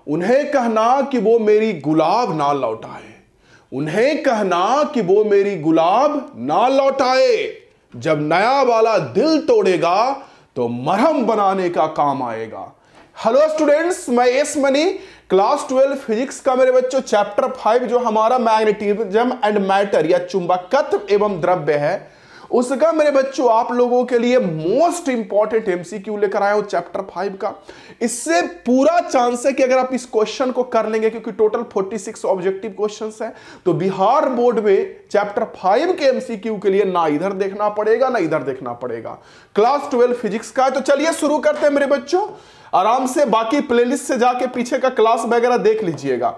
उन्हें कहना कि वो मेरी गुलाब ना लौटाए, उन्हें कहना कि वो मेरी गुलाब ना लौटाए, जब नया वाला दिल तोड़ेगा तो मरहम बनाने का काम आएगा। हेलो स्टूडेंट्स, मैं एस मनी, क्लास 12 फिजिक्स का मेरे बच्चों चैप्टर 5 जो हमारा मैग्नेटिज्म एंड मैटर या चुंबकत्व एवं द्रव्य है, उसका मेरे बच्चों आप लोगों के लिए मोस्ट इंपॉर्टेंट एमसीक्यू लेकर आया हूं चैप्टर 5 का। इससे पूरा चांस है कि अगर आप इस क्वेश्चन को कर लेंगे, क्योंकि टोटल 46 ऑब्जेक्टिव क्वेश्चंस हैं, तो बिहार बोर्ड में चैप्टर 5 के एमसीक्यू के लिए ना इधर देखना पड़ेगा ना इधर देखना पड़ेगा। क्लास 12 फिजिक्स का है। तो चलिए शुरू करते हैं मेरे बच्चों, आराम से बाकी प्लेलिस्ट से जाके पीछे का क्लास वगैरह देख लीजिएगा।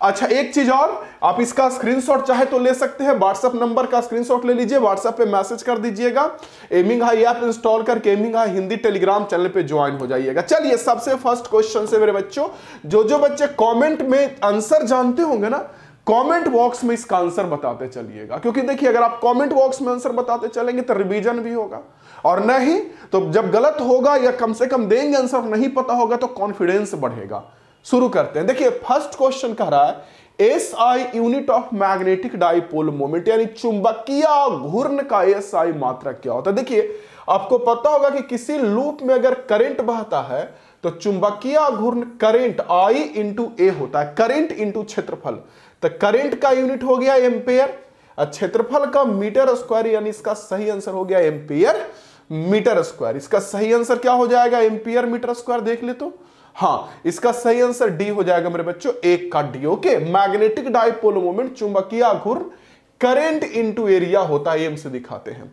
अच्छा, एक चीज और, आप इसका स्क्रीनशॉट चाहे तो ले सकते हैं, व्हाट्सएप नंबर का स्क्रीनशॉट ले लीजिए, व्हाट्सएप पे मैसेज कर दीजिएगा। एमिंग हाई ऐप इंस्टॉल करके aiming high Hindi Telegram channel पे ज्वाइन हो जाइएगा। चलिए सबसे फर्स्ट क्वेश्चन से मेरे बच्चों, जो बच्चे कमेंट में आंसर जानते होंगे ना, कमेंट बॉक्स में इसका आंसर बताते चलिएगा, क्योंकि देखिए अगर आप कमेंट बॉक्स में आंसर बताते चलेंगे तो रिवीजन भी होगा, और नहीं तो जब गलत होगा या कम से कम देंगे आंसर नहीं पता होगा तो कॉन्फिडेंस बढ़ेगा। शुरू करते हैं। देखिए फर्स्ट क्वेश्चन कह रहा है SI unit of magnetic dipole moment, यानी चुंबकीय घूर्णन का एसआई मात्रक क्या होता है। देखिए आपको पता होगा कि किसी लूप में अगर करंट बहता है तो चुंबकीय घूर्णन करंट आई इंटू ए होता है, करंट इंटू क्षेत्रफल। तो करंट का यूनिट हो गया एम्पेयर, क्षेत्रफल का मीटर स्क्वायर, यानी इसका सही आंसर हो गया एम्पियर मीटर स्क्वायर। इसका सही आंसर क्या हो जाएगा, एम्पियर मीटर स्क्वायर। देख ले तो हाँ, इसका सही आंसर डी हो जाएगा मेरे बच्चों, एक का D. Okay, magnetic dipole moment चुंबकीय घूर्णन करंट इनटू एरिया होता है, एम से दिखाते हैं।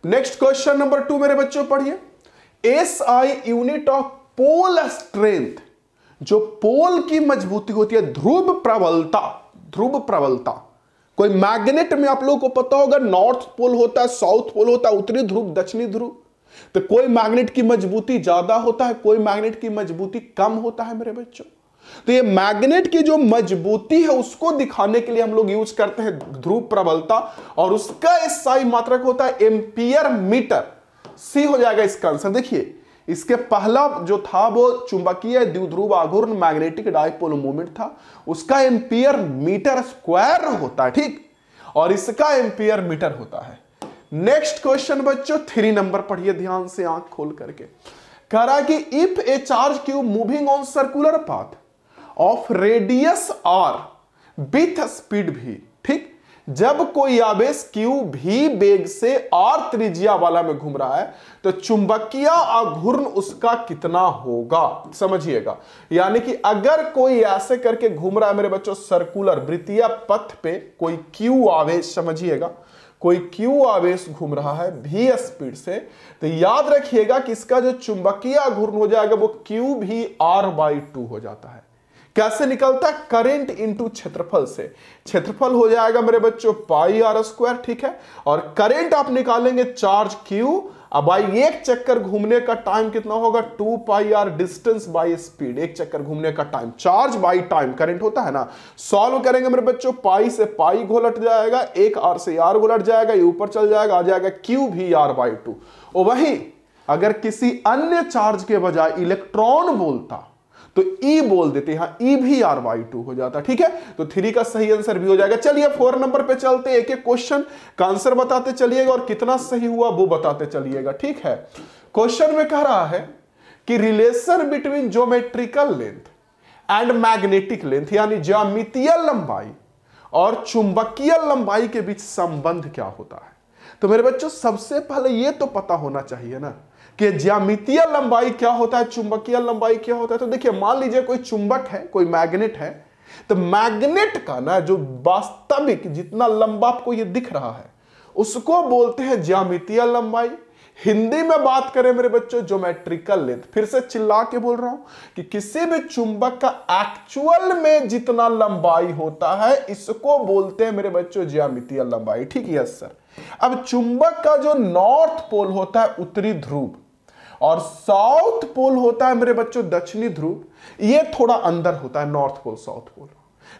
नेक्स्ट क्वेश्चन नंबर 2 मेरे बच्चों पढ़िए, SI unit of pole strength, जो पोल की मजबूती होती है, ध्रुव प्रबलता, ध्रुव प्रबलता। कोई मैग्नेट में आप लोगों को पता होगा नॉर्थ पोल होता है, साउथ पोल होता है, उत्तरी ध्रुव दक्षिणी ध्रुव। तो कोई मैग्नेट की मजबूती ज्यादा होता है, कोई मैग्नेट की मजबूती कम होता है मेरे बच्चों। तो ये मैग्नेट की जो मजबूती है उसको दिखाने के लिए हम लोग यूज करते हैं ध्रुव प्रबलता, और उसका एसआई मात्रक होता है एम्पियर मीटर। सी हो जाएगा इसका आंसर। देखिए इसके पहला जो था वो चुंबकीय द्विध्रुव आघूर्ण मैग्नेटिक डाइपोल मोमेंट था, उसका एम्पियर मीटर स्क्वायर होता है, ठीक, और इसका एम्पियर मीटर होता है। नेक्स्ट क्वेश्चन बच्चों 3 नंबर पढ़िए ध्यान से, आंख खोल करके। कह रहा है कि if a charge q moving on circular path of radius R with speed v, ठीक, जब कोई आवेश क्यू भी वेग से आर त्रिज्या वाला में घूम रहा है तो चुंबकीय आघूर्ण उसका कितना होगा, समझिएगा। यानी कि अगर कोई ऐसे करके घूम रहा है मेरे बच्चों सर्कुलर वृत्तीय पथ पे, कोई क्यू आवेश, समझिएगा कोई क्यू आवेश घूम रहा है भी स्पीड से, तो याद रखिएगा कि इसका जो चुंबकीय आघूर्ण हो जाएगा वो क्यू भी r/2 हो जाता है। कैसे निकलता है, करंट इंटू क्षेत्रफल से। क्षेत्रफल हो जाएगा मेरे बच्चों पाई आर स्क्वायर, ठीक है, और करंट आप निकालेंगे चार्ज क्यू, अब भाई एक चक्कर घूमने का टाइम कितना होगा 2 पाई आर, डिस्टेंस बाय स्पीड, एक चक्कर घूमने का time, charge by time current होता है ना। सॉल्व करेंगे मेरे बच्चों, पाई से पाई घोलट जाएगा, एक आर से आर घोलट जाएगा, ये ऊपर चल जाएगा, आ जाएगा क्यू भी r/2। और वही अगर किसी अन्य चार्ज के बजाय इलेक्ट्रॉन बोलता तो ई बोल देते हैं, ई भी r/2 हो जाता, ठीक है। तो 3 का सही आंसर भी हो जाएगा। चलिए 4 नंबर पे चलते, एक एक क्वेश्चन का आंसर बताते चलिएगा और कितना सही हुआ वो बताते चलिएगा, ठीक है। क्वेश्चन में कह रहा है कि relation between geometrical length and magnetic length, यानी ज्यामितीय लंबाई और चुंबकीय लंबाई के बीच संबंध क्या होता है। तो मेरे बच्चों सबसे पहले ये तो पता होना चाहिए ना कि ज्यामितीय लंबाई क्या होता है, चुंबकीय लंबाई क्या होता है। तो देखिए मान लीजिए कोई चुंबक है, कोई मैग्नेट है, तो मैग्नेट का ना जो वास्तविक जितना लंबा आपको ये दिख रहा है उसको बोलते हैं ज्यामितीय लंबाई। हिंदी में बात करें मेरे बच्चों ज्योमेट्रिकल लेंथ। फिर से चिल्ला के बोल रहा हूं कि किसी भी चुंबक का एक्चुअल में जितना लंबाई होता है इसको बोलते हैं मेरे बच्चों ज्यामितीय लंबाई, ठीक है सर। अब चुंबक का जो नॉर्थ पोल होता है उत्तरी ध्रुव और साउथ पोल होता है मेरे बच्चों दक्षिणी ध्रुव, ये थोड़ा अंदर होता है नॉर्थ पोल साउथ पोल।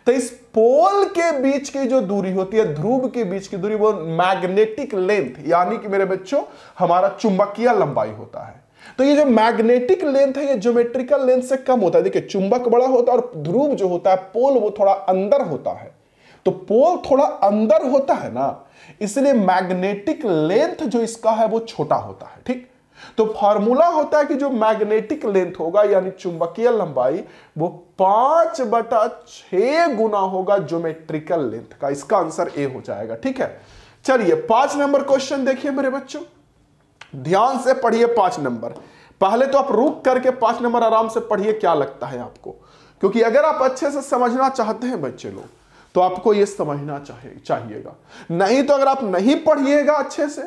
तो इस पोल के बीच की जो दूरी होती है, ध्रुव के बीच की दूरी, वो मैग्नेटिक लेंथ यानी कि मेरे बच्चों हमारा चुंबकीय लंबाई होता है। तो ये जो मैग्नेटिक लेंथ है ये ज्योमेट्रिकल लेंथ से कम होता है। देखिए चुंबक बड़ा होता है और ध्रुव जो होता है पोल वो थोड़ा अंदर होता है, तो पोल थोड़ा अंदर होता है ना, इसलिए मैग्नेटिक लेंथ जो इसका है वो छोटा होता है। ठीक, तो फॉर्मूला होता है कि जो मैग्नेटिक लेंथ होगा यानी चुंबकीय लंबाई वो 5/6 गुना होगा ज्योमेट्रिकल लेंथ का। इसका आंसर ए हो जाएगा। ठीक है, चलिए 5 नंबर क्वेश्चन देखिए मेरे बच्चों, ध्यान से पढ़िए 5 नंबर। पहले तो आप रुक करके 5 नंबर आराम से पढ़िए क्या लगता है आपको, क्योंकि अगर आप अच्छे से समझना चाहते हैं बच्चे लोग तो आपको यह समझना चाहिएगा। नहीं तो अगर आप नहीं पढ़िएगा अच्छे से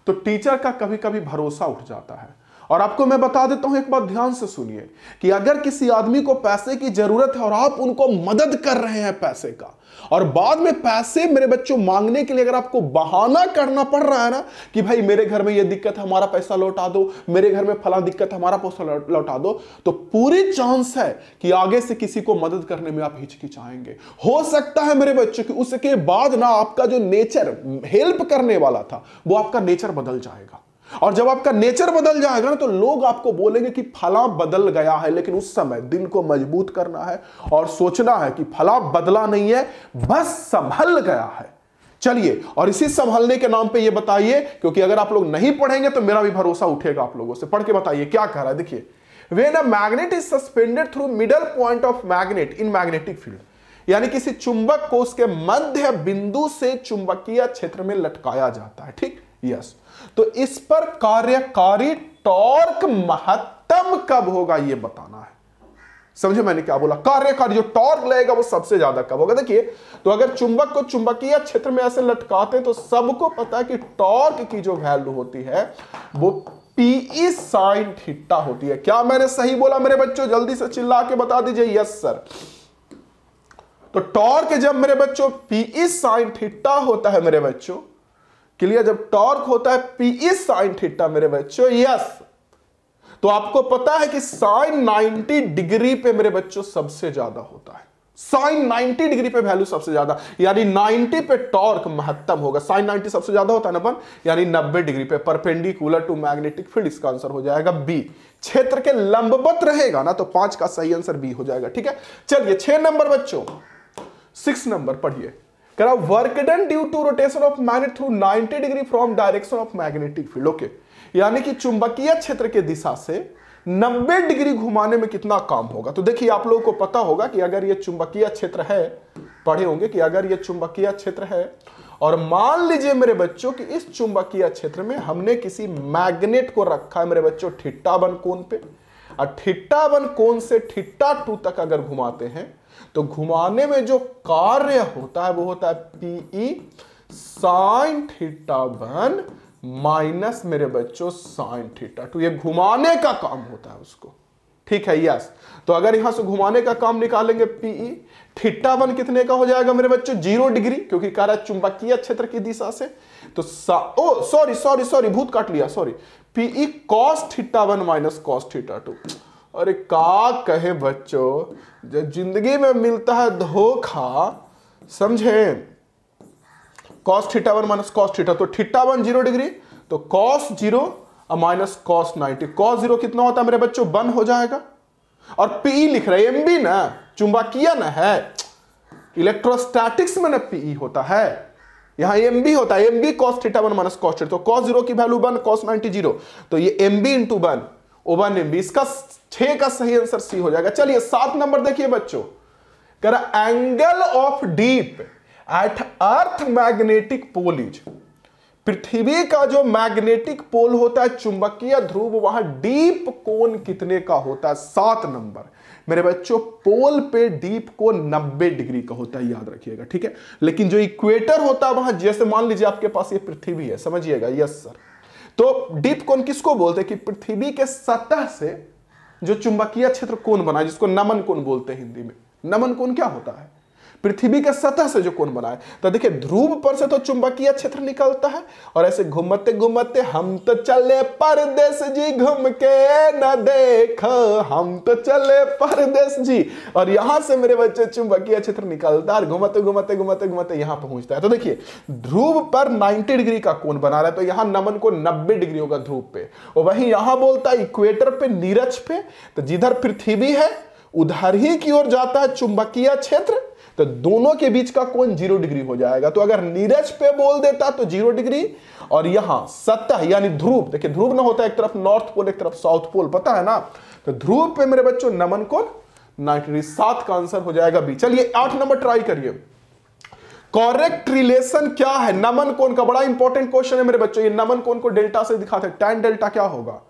तो टीचर का कभी कभी भरोसा उठ जाता है। और आपको मैं बता देता हूं, एक बात ध्यान से सुनिए कि अगर किसी आदमी को पैसे की जरूरत है और आप उनको मदद कर रहे हैं पैसे का, और बाद में पैसे मेरे बच्चों मांगने के लिए अगर आपको बहाना करना पड़ रहा है ना कि भाई मेरे घर में ये दिक्कत है हमारा पैसा लौटा दो, मेरे घर में फला दिक्कत है हमारा पैसा लौटा दो, तो पूरी चांस है कि आगे से किसी को मदद करने में आप हिचकिचाएंगे। हो सकता है मेरे बच्चों कि उसके बाद ना आपका जो नेचर हेल्प करने वाला था वो आपका नेचर बदल जाएगा। और जब आपका नेचर बदल जाएगा ना तो लोग आपको बोलेंगे कि फला बदल गया है, लेकिन उस समय दिल को मजबूत करना है और सोचना है कि फला बदला नहीं है, बस संभल गया है। चलिए, और इसी संभलने के नाम पे ये बताइए, क्योंकि अगर आप लोग नहीं पढ़ेंगे तो मेरा भी भरोसा उठेगा आप लोगों से। पढ़ के बताइए क्या कह रहा है। देखिए, when a magnet is suspended through middle point of magnet in magnetic field, यानी किसी चुंबक को उसके मध्य बिंदु से चुंबकीय क्षेत्र में लटकाया जाता है। ठीक, यस, तो इस पर कार्यकारी टॉर्क महत्तम कब होगा ये बताना है। समझे मैंने क्या बोला? कार्यकारी जो टॉर्क लगेगा वो सबसे ज्यादा कब होगा। देखिए, तो अगर चुंबक को चुंबकीय क्षेत्र में ऐसे लटकाते हैं तो सबको पता है कि टॉर्क की जो वैल्यू होती है वो पीई साइन थीटा होती है। क्या मैंने सही बोला मेरे बच्चों? जल्दी से चिल्ला के बता दीजिए यस सर। तो टॉर्क जब मेरे बच्चों पीई साइन थीटा होता है मेरे बच्चों, क्लियर, जब टॉर्क होता है पीई साइन थीटा मेरे बच्चों, यस, तो आपको पता है कि साइन 90 डिग्री पे मेरे बच्चों सबसे ज्यादा होता है। साइन 90 डिग्री पे वैल्यू सबसे ज्यादा, यानी 90 पे टॉर्क महत्तम होगा। साइन 90 सबसे ज्यादा होता है ना बन, यानी 90 डिग्री पे परपेंडिकुलर टू मैग्नेटिक फील्ड। इसका आंसर हो जाएगा बी। क्षेत्र के लंबवत रहेगा ना तो 5 का सही आंसर बी हो जाएगा। ठीक है, चलिए 6 नंबर बच्चों, 6 नंबर पढ़िए। Work done due to rotation of magnet through 90 degree from direction of magnetic field. Okay, यानी कि चुंबकीय क्षेत्र के दिशा से 90 डिग्री घुमाने में कितना काम होगा। तो देखिए, आप लोगों को पता होगा कि अगर ये चुंबकीय क्षेत्र है, पढ़े होंगे कि अगर ये चुंबकीय क्षेत्र है और मान लीजिए मेरे बच्चों कि इस चुंबकीय क्षेत्र में हमने किसी मैग्नेट को रखा है मेरे बच्चों θ1 कोण पे, और θ1 कोण से θ2 तक अगर घुमाते हैं तो घुमाने में जो कार्य होता है वो होता है पीई साइन θ1 माइनस मेरे बच्चों साइन θ2। ये घुमाने का काम होता है उसको। ठीक है, यस, तो अगर यहां से घुमाने का काम निकालेंगे पीई θ1 कितने का हो जाएगा मेरे बच्चों? 0 डिग्री, क्योंकि कह रहा है चुंबकीय क्षेत्र की दिशा से। तो सॉरी भूत काट लिया, sorry, PE cos θ1 minus cos θ2। अरे का कहे बच्चों, जब जिंदगी में मिलता है धोखा, समझे, cos θ1 माइनस cos θ, तो θ1 0 डिग्री, तो cos 0 माइनस cos 90, cos 0 कितना होता है मेरे बच्चों? 1 हो जाएगा। और पीई लिख रहे हैं, एमबी ना, चुंबकीय ना है, इलेक्ट्रोस्टैटिक्स में ना पीई होता है, यहां एमबी होता है, एमबी cos θ1 माइनस cos θ, तो cos 0 की वैल्यू 1, cos 90 0, तो ये एमबी इंटू 1 O1 MB। इसका 6 का सही आंसर सी हो जाएगा। चलिए 7 नंबर देखिए बच्चों, कह रहा angle of dip at earth magnetic pole is, पृथ्वी का जो मैग्नेटिक पोल होता है चुंबकीय ध्रुव, वहां डीप कोण कितने का होता है? 7 नंबर मेरे बच्चों, पोल पे डीप कोण 90 डिग्री का होता है, याद रखिएगा। ठीक है, लेकिन जो इक्वेटर होता है वहां, जैसे मान लीजिए आपके पास ये पृथ्वी है, समझिएगा, यस सर, तो डीप कोण किसको बोलते हैं? कि पृथ्वी के सतह से जो चुंबकीय क्षेत्र कोण बना है, जिसको नमन कोण बोलते हैं हिंदी में। नमन कोण क्या होता है? पृथ्वी के सतह से जो कोण बना है। तो देखिए ध्रुव पर से तो चुंबकीय क्षेत्र निकलता है और ऐसे घूमते घूमते हम तो चले परदेश जी घूम के न देख, हम तो चले परदेश जी, और यहां से मेरे बच्चे चुंबकीय क्षेत्र निकलता है, घूमते घूमते घूमते घूमते यहां पहुंचता है। तो देखिए ध्रुव पर 90 डिग्री का कोण बना रहा है, तो यहां नमन को 90 डिग्री होगा ध्रुव पे, और वहीं यहां बोलता है इक्वेटर पे, नीरज पे, तो जिधर पृथ्वी है उधर ही की ओर जाता है चुंबकीय क्षेत्र, तो दोनों के बीच का कोण 0 डिग्री हो जाएगा। तो अगर नीरज पे बोल देता तो 0 डिग्री, और यहां सतह यानी ध्रुव, देखिए ध्रुव ना होता है एक तरफ नॉर्थ पोल एक तरफ साउथ पोल, पता है ना, तो ध्रुव पे मेरे बच्चों नमन कोण 90 डिग्री। 7 का आंसर हो जाएगा बी। चलिए 8 नंबर ट्राई करिए। कॉरेक्ट रिलेशन क्या है नमन कोण का? बड़ा इंपॉर्टेंट क्वेश्चन है मेरे बच्चों। ये नमन कोण को डेल्टा से दिखाते हैं, tan डेल्टा क्या होगा?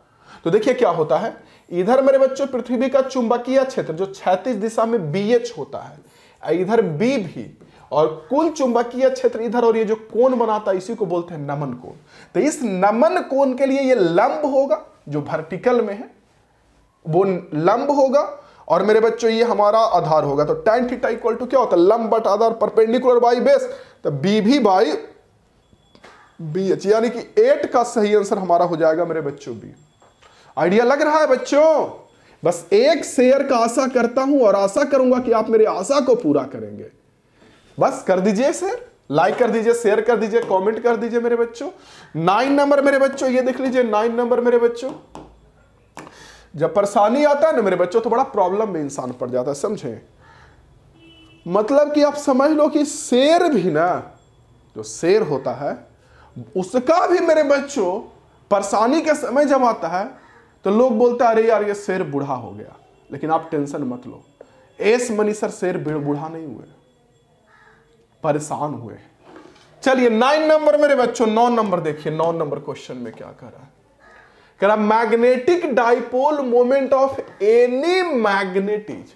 तो देखिए क्या होता है, इधर मेरे बच्चों पृथ्वी का चुंबकीय क्षेत्र जो क्षैतिज दिशा में BH होता है, इधर B भी, और कुल चुंबकीय क्षेत्र इधर, और ये जो कोण बनाता है इसी को बोलते हैं नमन कोण। तो इस नमन कोण के लिए ये लंब होगा, जो वर्टिकल में है वो लंब होगा, और मेरे बच्चों ये हमारा आधार होगा। तो tan थीटा इक्वल टू क्या होता है, लंब but Aadhaar perpendicular by base, तो B भी बाई BH, यानी कि 8 का सही आंसर हमारा हो जाएगा मेरे बच्चों B। आइडिया लग रहा है बच्चों? बस एक शेयर का आशा करता हूं और आशा करूंगा कि आप मेरी आशा को पूरा करेंगे। बस कर दीजिए शेयर, लाइक कर दीजिए, शेयर कर दीजिए, कमेंट कर दीजिए मेरे बच्चों। 9 नंबर मेरे बच्चों, ये देख लीजिए 9 नंबर मेरे बच्चों। जब परेशानी आता है ना मेरे बच्चों तो बड़ा प्रॉब्लम में इंसान पड़ जाता है, समझे? मतलब कि आप समझ लो कि शेर भी ना, जो शेर होता है उसका भी मेरे बच्चों परेशानी के समय जब आता है तो लोग बोलते हैं अरे यार ये शेर बूढ़ा हो गया, लेकिन आप टेंशन मत लो, एस मनी सर शेर बूढ़ा नहीं हुए, परेशान हुए। चलिए 9 नंबर मेरे बच्चों, 9 नंबर देखिए, 9 नंबर क्वेश्चन में क्या कर रहा है, कह रहा magnetic dipole moment of any magnets,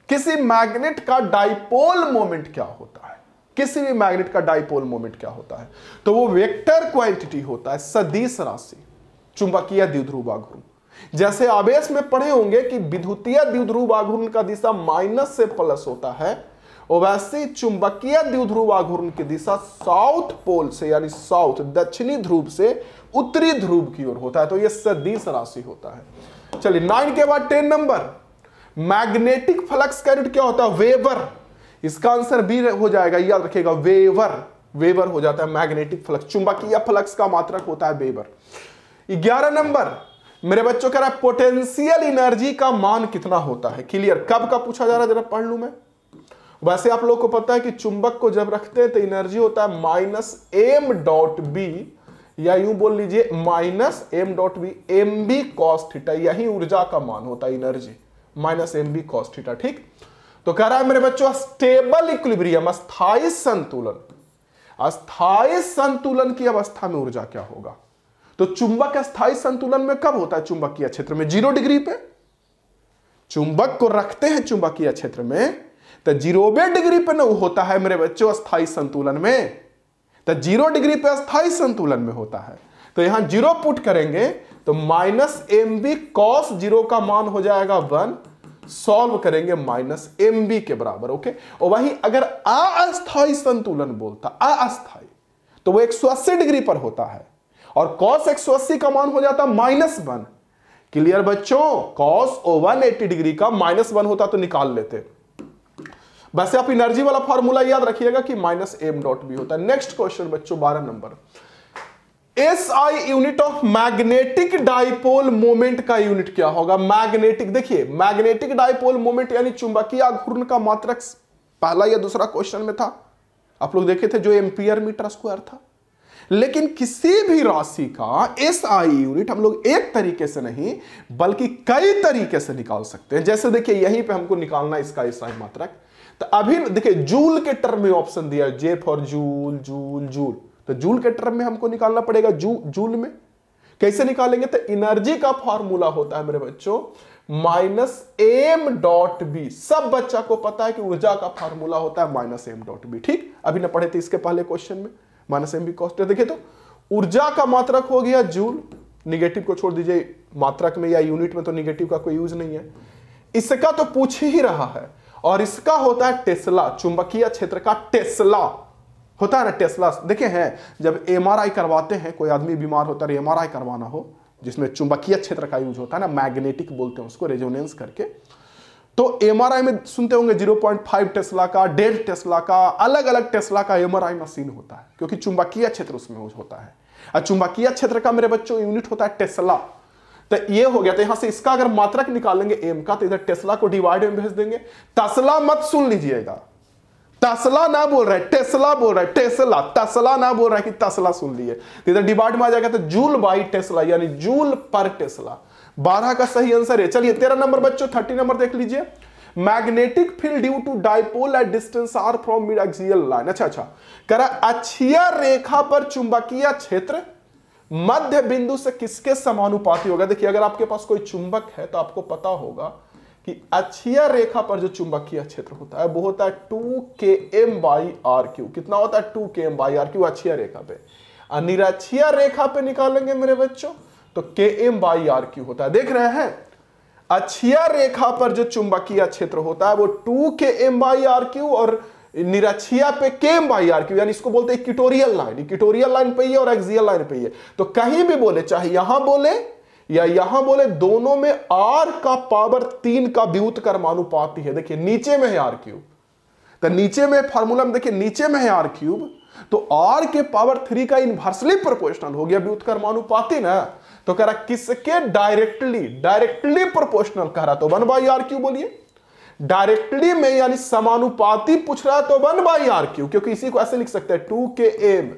किसी मैग्नेट का डाइपोल मोमेंट क्या होता है, किसी भी मैग्नेट का डाइपोल मोमेंट क्या होता है? तो वो वेक्टर क्वांटिटी होता है, सदिश राशि, चुंबकीय द्विध्रुव आघूर्ण। जैसे आवेश में पढ़े होंगे कि विद्युतीय द्विध्रुव आघूर्ण का दिशा माइनस से प्लस होता है, और वैसे चुंबकीय द्विध्रुव आघूर्ण की दिशा साउथ पोल से यानी साउथ दक्षिणी ध्रुव से उत्तरी ध्रुव की ओर होता है, तो यह सदिश राशि होता है। चलिए 9 के बाद 10 नंबर, मैग्नेटिक फ्लक्स का यूनिट क्या होता है? वेबर। इसका आंसर बी हो जाएगा, याद रखिएगा, वेबर। वेबर हो जाता है मैग्नेटिक फ्लक्स, चुंबकीय फ्लक्स का मात्रक होता है वेबर। 11 नंबर मेरे बच्चों कह रहा है पोटेंशियल एनर्जी का मान कितना होता है? क्लियर, कब का पूछा जा रहा है जरा पढ़ लूं मैं। वैसे आप लोग को पता है कि चुंबक को जब रखते हैं तो एनर्जी होता है -m.b, या यूं बोल लीजिए -m.b mb cos थीटा, यही ऊर्जा का मान होता है एनर्जी, -mb cos थीटा। ठीक, तो कह रहा है मेरे बच्चों स्टेबल इक्विलिब्रियम, अस्थायी संतुलन, अस्थायी संतुलन की अवस्था में ऊर्जा क्या होगा? तो चुंबक अस्थायी संतुलन में कब होता है? चुंबकीय क्षेत्र में 0 डिग्री पे चुंबक को रखते हैं चुंबकीय क्षेत्र में, तो 0 डिग्री पे न होता है मेरे बच्चों अस्थायी संतुलन में, तो 0 डिग्री पे अस्थायी संतुलन में होता है। तो यहां 0 पुट करेंगे तो -mb cos 0 का मान हो जाएगा 1, सॉल्व करेंगे -mb के बराबर। ओके, और वहीं अगर अस्थायी संतुलन बोलता, अस्थायी, तो वो 180 डिग्री पर होता है, और cos 180 का मान हो जाता -1। क्लियर बच्चों, cos 180 डिग्री का -1 होता तो निकाल लेते। वैसे आप एनर्जी वाला फार्मूला याद रखिएगा कि -m.b होता है। नेक्स्ट क्वेश्चन बच्चों 12 number, SI unit of magnetic dipole moment का यूनिट क्या होगा? मैग्नेटिक, देखिए मैग्नेटिक डाइपोल मोमेंट यानी चुंबकीय आघूर्ण का मात्रक पहला या दूसरा क्वेश्चन में था, आप लोग देखे थे, जो एम्पियर मीटर स्क्वायर था। लेकिन किसी भी राशि का SI यूनिट हम लोग एक तरीके से नहीं बल्कि कई तरीके से निकाल सकते हैं। जैसे देखिए यहीं पे हमको निकालना इसका SI मात्रक, तो अभी देखिए जूल के टर्म में ऑप्शन दिया, J for joule, joule, joule, तो जूल के टर्म में हमको निकालना पड़ेगा जूल में। कैसे निकालेंगे? तो एनर्जी का फॉर्मूला होता है मेरे बच्चों -m.b। सब बच्चा को पता है कि ऊर्जा का फॉर्मूला होता है -m.b। ठीक, अभी ना पढ़े थे इसके पहले क्वेश्चन में -mb cos। देखिए तो ऊर्जा का मात्रक हो गया जूल, निगेटिव को छोड़ दीजिए, मात्रक में या यूनिट में तो निगेटिव का कोई यूज नहीं है। इसका तो पूछ ही रहा है, और इसका होता है टेस्ला, चुंबकीय क्षेत्र का टेस्ला होता है ना, टेस्ला। देखिए हैं, जब एमआरआई करवाते हैं, कोई आदमी बीमार होता है, एमआरआई करवाना हो जिसमें चुंबकीय क्षेत्र का यूज होता है ना, मैग्नेटिक बोलते हैं उसको, रेजोनेंस करके, तो एमआरआई में सुनते होंगे 0.5 टेस्ला का, 1.5 टेस्ला का, अलग अलग टेस्ला का एमआरआई मशीन होता है, क्योंकि चुंबकीय क्षेत्र उसमें यूज होता है। और चुंबकीय क्षेत्र का मेरे बच्चों यूनिट होता है टेस्ला। तो ये हो गया, तो यहां से इसका अगर मात्रक निकालेंगे एम का, तो इधर टेस्ला को डिवाइड में भेज देंगे। तस्ला मत सुन लीजिएगा, तस्ला ना बोल रहा है, टेस्ला बोल रहा है, टेस्ला, तस्ला ना बोल रहा है कि तस्ला सुन लिए। तो इधर डिवाइड में आ जाएगा तो जूल बाई टेस्ला, यानी जूल पर टेस्ला। 12 का सही आंसर है। चलिए 13 नंबर बच्चों, 30 नंबर देख लीजिए। Magnetic field due to dipole at distance R from mid axial line. अच्छा, कह रहा अक्षीय रेखा पर चुंबकीय क्षेत्र मध्य बिंदु से किसके समानुपाती होगा। देखिए, अगर आपके पास कोई चुंबक है तो आपको पता होगा कि अक्षीय रेखा पर जो चुंबकीय क्षेत्र होता है वो होता है 2km/r³। कितना होता है? 2km/r³ अक्षीय रेखा पे। निरक्षीय रेखा पे निकालेंगे मेरे बच्चों तो km/r³ होता है। देख रहे हैं, अक्षीय रेखा पर जो चुंबकीय क्षेत्र होता है वो 2km/r³ और निरक्षीय पे km/r³, यानी इसको बोलते हैं इक्वेटोरियल लाइन। इक्वेटोरियल लाइन पे ही और एक्सियल लाइन पे ही। तो कहीं भी बोले, चाहे यहां बोले या यहां बोले, दोनों में r का पावर 3 का व्युत्क्रमानुपाती है। देखिए नीचे में है r³, तो नीचे में फार्मूला में देखिए नीचे में है r³, तो r के पावर 3 का इनवर्सली प्रोपोर्शनल हो गया, व्युत्क्रमानुपाती ना। तो कह रहा किसके डायरेक्टली प्रोपोर्शनल कह रहा, तो 1/r³ बोलिए। डायरेक्टली में यानी समानुपाती पूछ रहा है तो 1/r³, क्योंकि इसी को ऐसे लिख सकते हैं 2km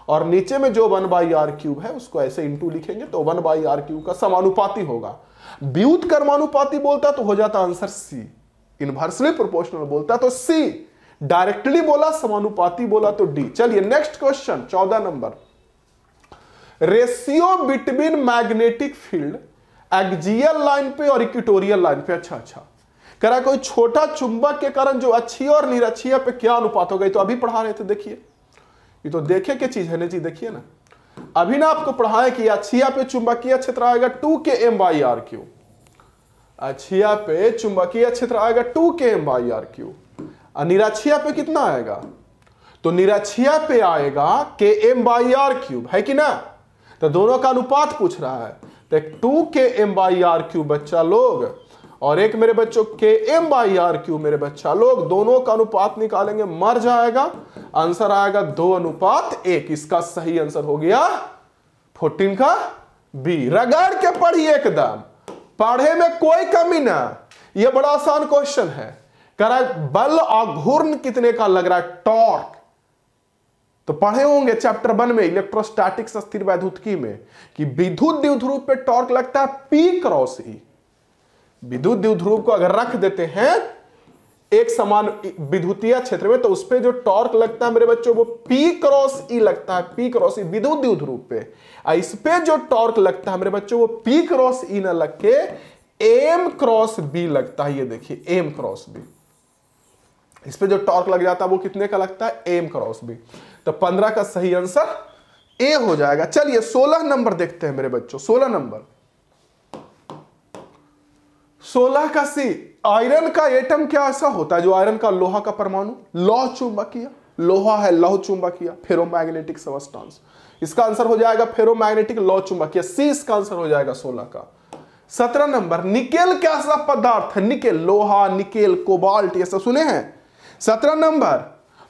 और नीचे में जो 1/r³ है उसको ऐसे इंटू लिखेंगे तो 1/r³ का समानुपाती होगा। व्युत्क्रमानुपाती बोलता तो हो जाता आंसर सी, इनवर्सली प्रोपोर्शनल बोलता तो सी, डायरेक्टली बोला समानुपाती बोला तो डी। चलिए next question 14 number. Ratio between magnetic field axial line पे और इक्वेटोरियल लाइन पे। अच्छा, कह रहा कोई छोटा चुंबक के कारण जो अक्षीय और निरक्षीय पे क्या अनुपात हो गई, तो अभी पढ़ा रहे थे। देखिए ये तो देखे क्या चीज है ना जी, देखिए ना, अभी ना आपको पढ़ाया कि अक्षीय पे चुंबकीय क्षेत्र आएगा 2km/r³, अक्षीय पे चुंबकीय क्षेत्र आएगा 2km/r³, और निरक्षीय पे कितना आएगा, तो निरक्षीय पे आएगा km/r³, है कि ना। तो दोनों का अनुपात पूछ रहा है, तो 2km/r³ बच्चा लोग और एक मेरे बच्चों km/r³ मेरे बच्चा लोग, दोनों का अनुपात निकालेंगे, मर जाएगा, आंसर आएगा 2:1। इसका सही आंसर हो गया 14 का बी। रगड़ के पढ़िए, एकदम पढ़े में कोई कमी ना, यह बड़ा आसान क्वेश्चन है। कह रहा है बल आघूर्ण कितने का लग रहा है, टॉर्क। तो पढ़े होंगे चैप्टर 1 में इलेक्ट्रोस्टैटिक्स स्थिर वैद्युतिकी में कि विद्युत द्विध्रुव पे टॉर्क लगता है P×E। विद्युत द्विध्रुव को अगर रख देते हैं एक समान विद्युतीय क्षेत्र में तो उस पे जो टॉर्क लगता है मेरे बच्चों वो P×E लगता है, P×E विद्युत द्विध्रुव पे। इस पे जो टॉर्क लगता है मेरे बच्चों वो P×E न लग के M×B लगता है। ये देखिए M×B, इस पे जो टॉर्क लग जाता है वो कितने का लगता है, M×B। तो 15 का सही आंसर ए हो जाएगा। चलिए 16 नंबर देखते हैं मेरे बच्चों। 16 नंबर, 16 का सी। आयरन का एटम क्या ऐसा होता है जो आयरन का लोहा का परमाणु, लौह चुंबकीय, लोहा है लौह चुंबकीय, फेरोमैग्नेटिक सबस्टेंस। इसका आंसर हो जाएगा फेरोमैग्नेटिक लौह चुंबकीय, सी इसका आंसर हो जाएगा 16 का। 17 नंबर, निकेल क्या ऐसा पदार्थ है, निकेल, लोहा, निकेल, कोबाल्ट, ये सब सुने हैं। 17 नंबर,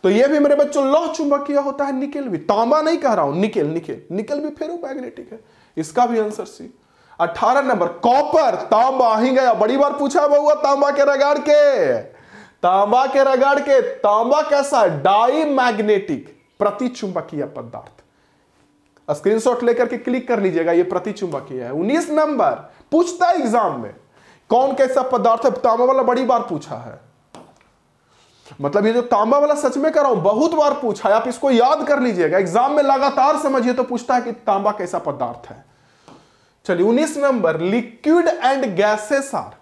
तो ये भी मेरे बच्चों लौह चुंबकीय होता है, निकेल भी, तांबा नहीं कह रहा हूं, निकेल, निकेल भी फेरोमैग्नेटिक है, इसका भी आंसर सी। 18 नंबर, कॉपर, तांबा ही गया, बड़ी बार पूछा बहुआ तांबा के रगड़ के, तांबा के रगड़ के। तांबा कैसा है, डाई मैग्नेटिक, प्रतिचुंबकीय पदार्थ। स्क्रीनशॉट लेकर के क्लिक कर लीजिएगा, ये प्रतिचुंबकीय है। 19 नंबर, पूछता है एग्जाम में कौन कैसा पदार्थ है, तांबा वाला बड़ी बार पूछा है। मतलब ये जो तांबा वाला सच में कर रहा हूं बहुत बार पूछा है, आप इसको याद कर लीजिएगा, एग्जाम में लगातार समझिए तो पूछता है कि तांबा कैसा पदार्थ है। चलिए 19 number, liquid and gases are.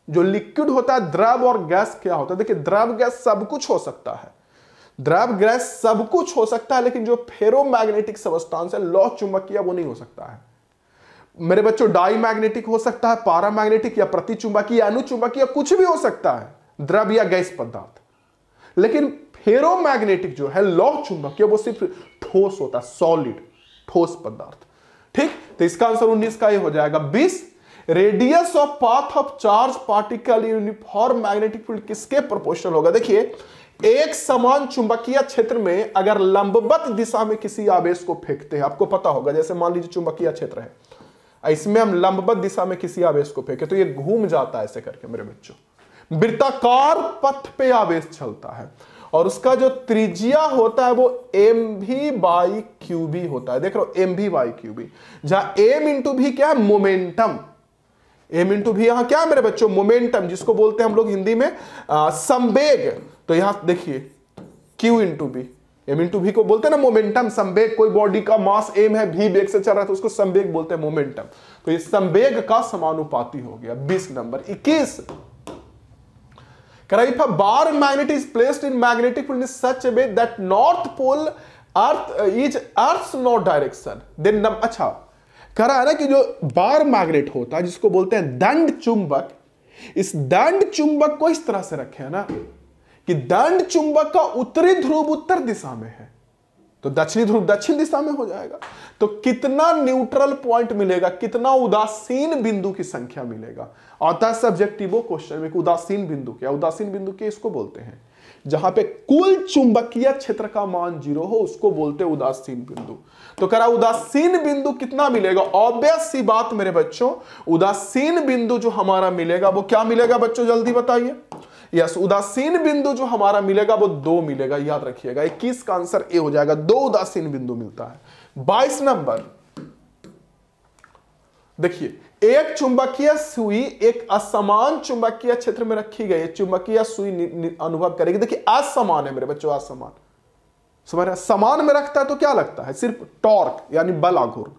जो लिक्विड होता है, द्रव और गैस क्या होता है। देखिए द्रव गैस सब कुछ हो सकता है, द्रव गैस सब कुछ हो सकता है, लेकिन जो फेरोमैग्नेटिक सबस्टेंस है लौह चुंबकीय वो नहीं हो सकता है मेरे बच्चों। डाई मैग्नेटिक हो सकता है, पारामैग्नेटिक या प्रतिचुंबकीय, अनुचुंबकीय, कुछ भी हो सकता है। द्रव या गैस पदार्थ। लेकिन फेरोमैग्नेटिक जो है लौह चुंबकीय वो सिर्फ ठोस होता है, सॉलिड, ठोस पदार्थ। ठीक, तो इसका आंसर 19 का ये हो जाएगा। 20, radius of path of charge particle uniform magnetic field किसके प्रोपोर्शनल होगा? देखिए, एक समान चुंबकीय क्षेत्र में अगर लंबवत दिशा में किसी आवेश को फेंकते हैं, आपको पता होगा, जैसे मान लीजिए चुंबकीय क्षेत्र है, इसमें हम लंबवत दिशा में किसी आवेश को फेंके तो ये घूम जाता है ऐसे करके मेरे बच्चों, वृत्ताकार पथ पे आवेश चलता है और उसका जो त्रिज्या होता है वो mv/qb होता है। देख रहे हो, mv/qb, जहां m इंटू भी क्या है? मोमेंटम। m इंटू भी यहां क्या है मेरे बच्चों? मोमेंटम, जिसको बोलते हैं हम लोग हिंदी में संवेग। तो यहां देखिए q into B, m into B को बोलते हैं ना मोमेंटम, संवेग। कोई बॉडी का मास m है, v वेग से चल रहा है तो उसको संवेग बोलते हैं, मोमेंटम। तो ये संवेग का समानुपाती हो गया। 20 number. 21, if a bar magnet is placed in magnetic field in such a way that north pole is earth's north direction, then अच्छा कह रहा है ना कि जो बार मैग्नेट होता है जिसको बोलते हैं दंड चुंबक, इस दंड चुंबक को इस तरह से रखे है ना कि दंड चुंबक का उत्तरी ध्रुव उत्तर दिशा में है तो दक्षिणी ध्रुव दक्षिण दिशा में हो जाएगा। तो कितना न्यूट्रल पॉइंट मिलेगा, कितना उदासीन बिंदु की संख्या मिलेगा। आता है सब्जेक्टिव क्वेश्चन में, उदासीन बिंदु क्या? उदासीन बिंदु के इसको बोलते हैं जहां पे कुल चुंबकीय क्षेत्र का मान 0 हो, उसको बोलते हैं उदासीन बिंदु। तो कह रहा उदासीन बिंदु कितना मिलेगा? ऑब्वियस सी बात मेरे बच्चों, उदासीन बिंदु जो हमारा मिलेगा वो क्या मिलेगा बच्चों, जल्दी बताइए। यस, उदासीन बिंदु जो हमारा मिलेगा वो 2 मिलेगा, याद रखिएगा। 21 का आंसर ए हो जाएगा, 2 उदासीन बिंदु मिलता है। 22 नंबर, देखिए, एक चुंबकीय सुई एक असमान चुंबकीय क्षेत्र में रखी गई है, चुंबकीय सुई अनुभव करेगी। देखिए असमान है मेरे बच्चों, असमान, समझ रहे? समान में रखता है तो क्या लगता है? सिर्फ टॉर्क यानी बल आघूर्ण।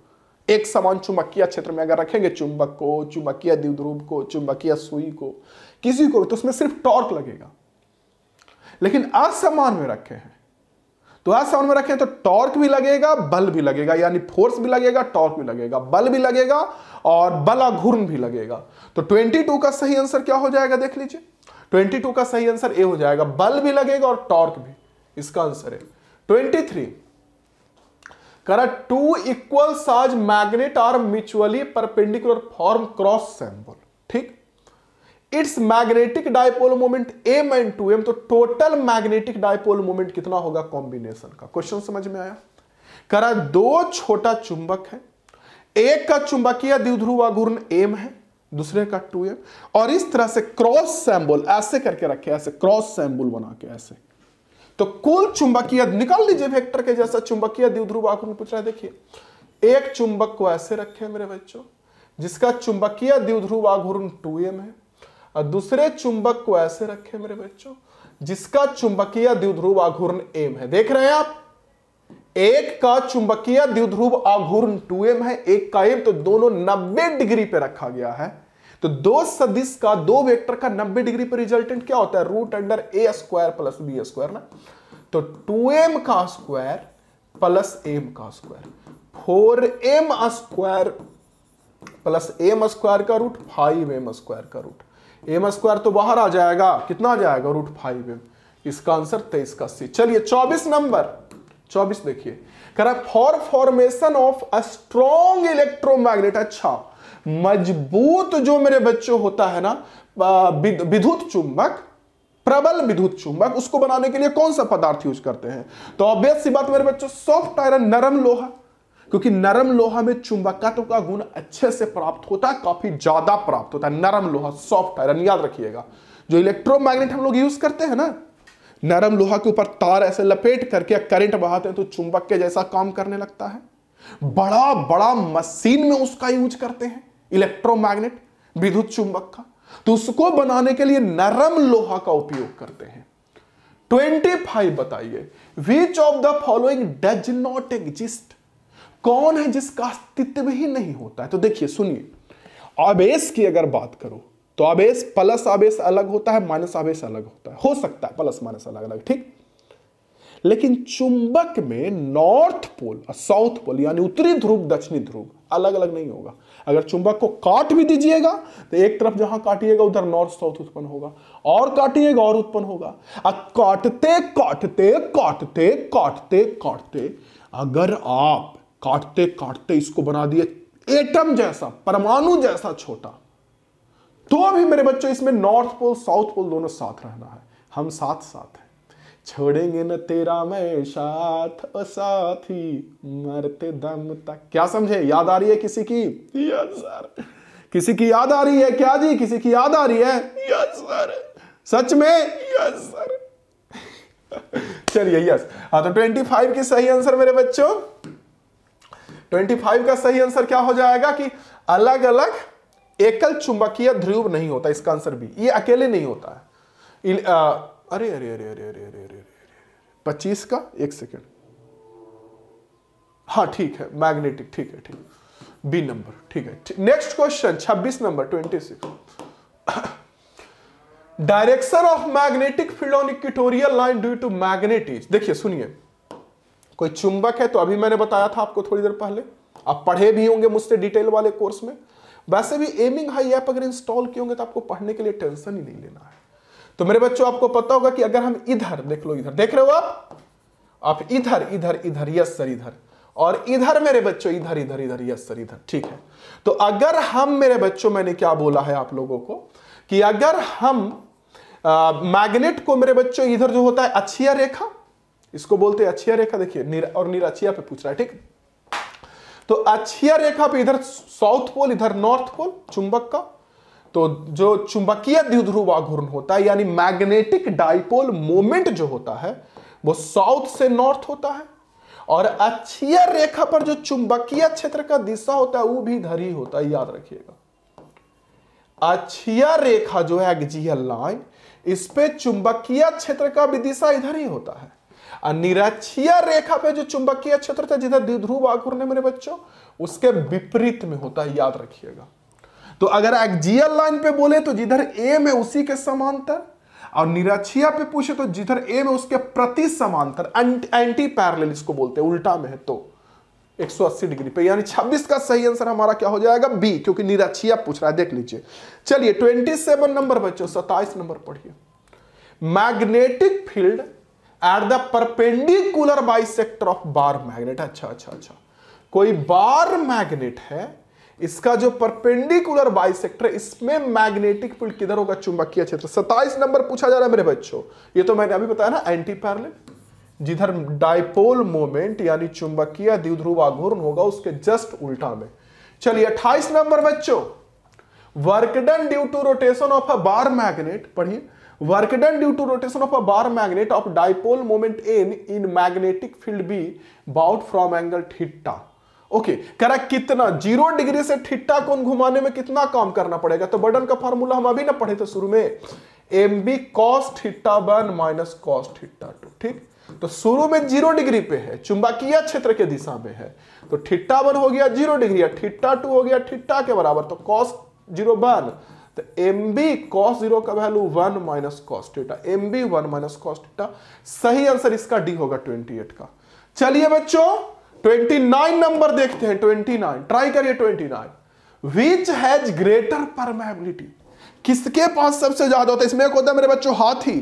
एक समान चुंबकीय क्षेत्र में अगर रखेंगे चुंबक को, चुंबकीय द्विध्रुव को, चुंबकीय सुई को, किसी को, तो उसमें सिर्फ टॉर्क लगेगा। लेकिन असमान में रखे हैं तो असमान में रखें तो टॉर्क भी लगेगा, बल भी लगेगा, यानी फोर्स भी लगेगा, टॉर्क भी लगेगा, बल भी लगेगा और बलाघूर्ण भी लगेगा। तो 22 का सही आंसर क्या हो जाएगा? देख लीजिए, 22 का सही आंसर ए हो जाएगा, बल भी लगेगा और टॉर्क भी, इसका आंसर है। 23, करा 2 equal charge magnet are mutually perpendicular form cross symbol. ठीक, it's magnetic dipole moment m and 2m, तो टोटल मैग्नेटिक डायपोल मोमेंट कितना होगा कॉम्बिनेशन का? क्वेश्चन समझ में आया? करा 2 छोटा चुंबक है, एक का चुंबकीय द्विध्रुव आघूर्ण m है, दूसरे का 2m, और इस तरह से क्रॉस सिंबल ऐसे करके रखे, ऐसे क्रॉस सिंबल बना के ऐसे। तो कुल चुंबकीय निकाल लीजिए वेक्टर के जैसा, चुंबकीय द्विध्रुव आघूर्ण पूछ रहा है। देखिए, एक चुंबक को ऐसे रखे मेरे बच्चों जिसका चुंबकीय द्विध्रुव आघूर्ण 2m है, और दूसरे चुंबक को ऐसे रखे मेरे बच्चों जिसका चुंबकीय द्विध्रुव आघूर्ण m है। देख रहे हैं आप, एक का चुंबकीय द्विध्रुव आघूर्ण 2m है, एक का m, तो दोनों 90 डिग्री पे रखा गया है। तो दो सदिश का, दो वेक्टर का 90 डिग्री पर रिजल्टेंट क्या होता है? √a² प्लस b² ना। तो 2m का स्क्वायर प्लस m का स्क्वायर, 4m² प्लस m² का रूट 5m² का रूट, m² तो बाहर आ जाएगा, कितना आ जाएगा? √5m। इसका आंसर 23 का सी। चलिए 24 नंबर, 24 देखिए, कह रहा for formation of a strong electromagnet. अच्छा, मजबूत जो मेरे बच्चों होता है ना विद्युत चुंबक, प्रबल विद्युत चुंबक, उसको बनाने के लिए कौन सा पदार्थ यूज करते हैं? तो ऑब्वियस सी बात मेरे बच्चों, सॉफ्ट आयरन, नरम लोहा, क्योंकि नरम लोहा में चुंबकत्व का गुण अच्छे से प्राप्त होता है, काफी ज्यादा प्राप्त होता है। नरम लोहा, सॉफ्ट आयरन, याद रखिएगा। जो इलेक्ट्रोमैग्नेट हम लोग यूज करते हैं ना, नरम लोहा के ऊपर तार ऐसे लपेट करके करंट बहाते हैं तो चुंबक के जैसा काम करने लगता है। बड़ा बड़ा मशीन में उसका यूज करते हैं इलेक्ट्रोमैग्नेट, विद्युत चुंबक का, तो उसको बनाने के लिए नरम लोहा का उपयोग करते हैं। 25 बताइए, which of the following does not exist, कौन है जिसका अस्तित्व ही नहीं होता है? तो देखिए सुनिए, आवेश की अगर बात करो तो आवेश, प्लस आवेश अलग होता है, माइनस आवेश अलग होता है, हो सकता है प्लस माइनस अलग अलग, ठीक। लेकिन चुंबक में नॉर्थ पोल और साउथ पोल यानी उत्तरी ध्रुव दक्षिणी ध्रुव अलग अलग नहीं होगा। अगर चुंबक को काट भी दीजिएगा तो एक तरफ जहां काटिएगा उधर नॉर्थ साउथ उत्पन्न होगा, और काटिएगा और उत्पन्न होगा। अब काटते काटते काटते काटते काटते अगर आप काटते काटते इसको बना दिए एटम जैसा, परमाणु जैसा छोटा, तो भी मेरे बच्चों इसमें नॉर्थ पोल साउथ पोल दोनों साथ रहना है। हम साथ साथ हैं, छोड़ेंगे न तेरा मैं साथ ओ साथी मरते दम तक। क्या समझे? याद आ रही है किसी की? Yes sir. किसी की याद आ रही है क्या जी? किसी की याद आ रही है? Yes sir. सच में? Yes sir. चलिए यस। हाँ, तो 25 की सही आंसर मेरे बच्चों, 25 का सही आंसर क्या हो जाएगा कि अलग अलग एकल चुंबकीय ध्रुव नहीं होता। इसका आंसर भी, ये अकेले नहीं होता है। अरे अरे अरे अरे अरे अरे अरे 25 का 1 सेकेंड। हाँ ठीक है, मैग्नेटिक, ठीक है, ठीक, बी नंबर, ठीक है। Next question 26 number 26। Direction of magnetic field on equatorial line due to magnet is. देखिए सुनिए, कोई चुंबक है, तो अभी मैंने बताया था आपको थोड़ी देर पहले, आप पढ़े भी होंगे मुझसे डिटेल वाले कोर्स में। वैसे भी एमिंग हाई ऐप अगर इंस्टॉल किए होंगे तो आपको पढ़ने के लिए टेंशन ही नहीं लेना है। तो मेरे बच्चों आपको पता होगा कि अगर हम इधर देख लो, इधर देख रहे हो आप इधर इधर इधर, यस सर इधर, और इधर मेरे बच्चों इधर इधर इधर, यस सर इधर, ठीक है। तो अगर हम मेरे बच्चों, मैंने क्या बोला है आप लोगों को कि अगर हम मैग्नेट को मेरे बच्चों इधर जो होता है अक्षीय रेखा, इसको बोलते हैं अक्षीय रेखा। देखिए और निरक्षीय पे पूछ रहा है, ठीक। तो अक्षीय रेखा पे इधर साउथ पोल इधर नॉर्थ पोल चुंबक का, तो जो चुंबकीय द्विध्रुव आघूर्ण होता है यानी मैग्नेटिक डाइपोल मोमेंट जो होता है वो साउथ से नॉर्थ होता है, और अक्षीय रेखा पर जो चुंबकीय क्षेत्र का दिशा होता है वो भी इधर ही होता है, याद रखिएगा। अक्षीय रेखा जो है एक्सियल लाइन, इस पे चुंबकीय क्षेत्र का भी दिशा इधर ही होता है, और निरक्षीय रेखा पे जो चुंबकीय क्षेत्र था जिधर द्विध्रुव आघूर्ण है मेरे बच्चों, उसके विपरीत में होता है, याद रखिएगा। तो अगर एक्सियल लाइन पे बोले तो जिधर एम है उसी के समांतर, और निरक्षीय पे पूछे तो जिधर एम है उसके प्रति समांतर, एंटी पैरेलल इसको बोलते हैं, उल्टा में है तो 180 डिग्री पे। यानी 26 का सही आंसर हमारा क्या हो जाएगा? बी, क्योंकि निरक्षीय पूछ रहा है। देख लीजिए। चलिए 27 नंबर बच्चों, 27 नंबर पढ़िए। Magnetic field at the perpendicular bisector of bar magnet. अच्छा अच्छा अच्छा, कोई बार मैग्नेट है, इसका जो परपेंडिकुलर बाइसेक्टर, इसमें मैग्नेटिक फील्ड किधर होगा? चुंबकीय क्षेत्र। 27 नंबर पूछा जा रहा है मेरे बच्चों, ये तो मैंने अभी बताया ना, एंटी पैरेलल, जिधर डाइपोल मोमेंट यानी चुंबकीय द्विध्रुव आघूर्ण होगा उसके जस्ट उल्टा में। चलिए 28 नंबर बच्चों, work done due to rotation of a bar magnet. पढ़िए, work done due to rotation of a bar magnet of dipole moment N in magnetic field B about from angle theta. Okay, करा कितना 0 degree से theta कोण घुमाने में कितना काम करना पड़ेगा? तो बर्डन का फार्मूला हम अभी ना पढ़े थे शुरू में, M B cos theta 1 minus cos theta 2, ठीक। तो शुरू में 0 डिग्री पे है, चुंबकीय क्षेत्र के दिशा में है, तो थीटा 1 हो गया 0 डिग्री, थीटा 2 हो गया थीटा के बराबर, तो कॉस 0 1, तो एम बी कॉस 0 का value 1 minus cos theta, M B 1 minus cos theta. सही आंसर इसका डी होगा 28 का। चलिए बच्चों 29 नंबर देखते हैं। 29 ट्राई करिए। 29 विच हैज ग्रेटर परमेबिलिटी, किसके पास सबसे ज्यादा होता है? इसमें एक होता है मेरे बच्चों हाथी,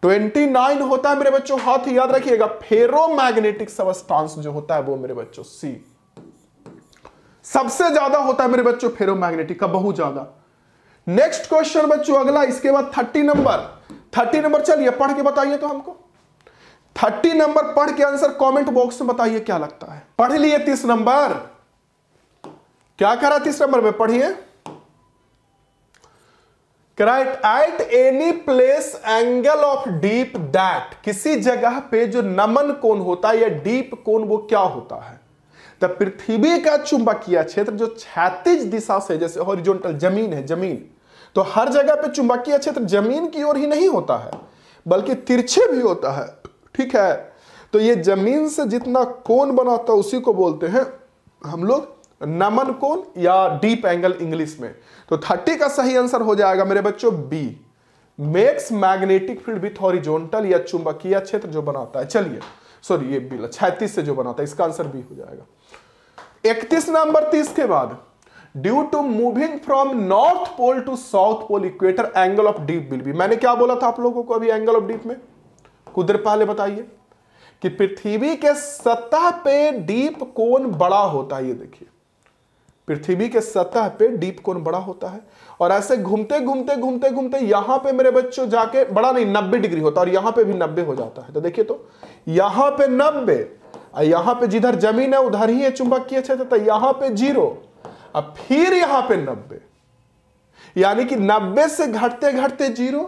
29 होता है मेरे बच्चों हाथी, याद रखिएगा। फेरोमैग्नेटिक सबस्टांस जो होता है वो मेरे बच्चों सी, सबसे ज्यादा होता है मेरे बच्चों फेरोमैग्नेटिक का, बहुत ज्यादा। नेक्स्ट क्वेश्चन बच्चों अगला, इसके बाद 30 नंबर। चलिए पढ़ के बताइए तो हमको 30 नंबर पढ़ के आंसर कमेंट बॉक्स में बताइए क्या लगता है। पढ़ लिए 30 नंबर, क्या करा 30 नंबर में? पढ़िए, at any place angle of deep that, किसी जगह पे जो नमन कोण होता है या डीप कोण वो क्या होता है? तो पृथ्वी का चुंबकीय क्षेत्र जो क्षैतिज दिशा से, जैसे हॉरिजॉन्टल जमीन है, जमीन, तो हर जगह पे चुंबकीय क्षेत्र जमीन की ओर ही नहीं होता है बल्कि तिरछे भी होता है, ठीक है। तो ये जमीन से जितना कोण बनाता है उसी को बोलते हैं हम लोग नमन कोण या डीप एंगल इंग्लिश में। तो 30 का सही आंसर हो जाएगा मेरे बच्चों B, max magnetic field with horizontal या चुंबकीय क्षेत्र जो बनाता है। चलिए सॉरी, ये बी 36 से जो बनाता है, इसका आंसर बी हो जाएगा। 31 नंबर 30 के बाद, due to moving from north pole to south pole equator angle of dip will be. मैंने क्या बोला था आप लोगों को अभी एंगल ऑफ डीप में, कुछ देर पहले बताइए कि पृथ्वी के सतह पे डीप कोण बड़ा होता है। ये देखिए, पृथ्वी के सतह पे डीप कोण बड़ा होता है, और ऐसे घूमते घूमते घूमते घूमते यहां पे मेरे बच्चों जाके बड़ा नहीं 90 डिग्री होता है, और यहां पे भी 90 हो जाता है। तो देखिए, तो यहां पे 90, यहां पे जिधर जमीन है उधर ही है चुंबकीय क्षेत्र, तो यहां पे 0, अब फिर यहां पे 90, यानी कि 90 से घटते घटते 0,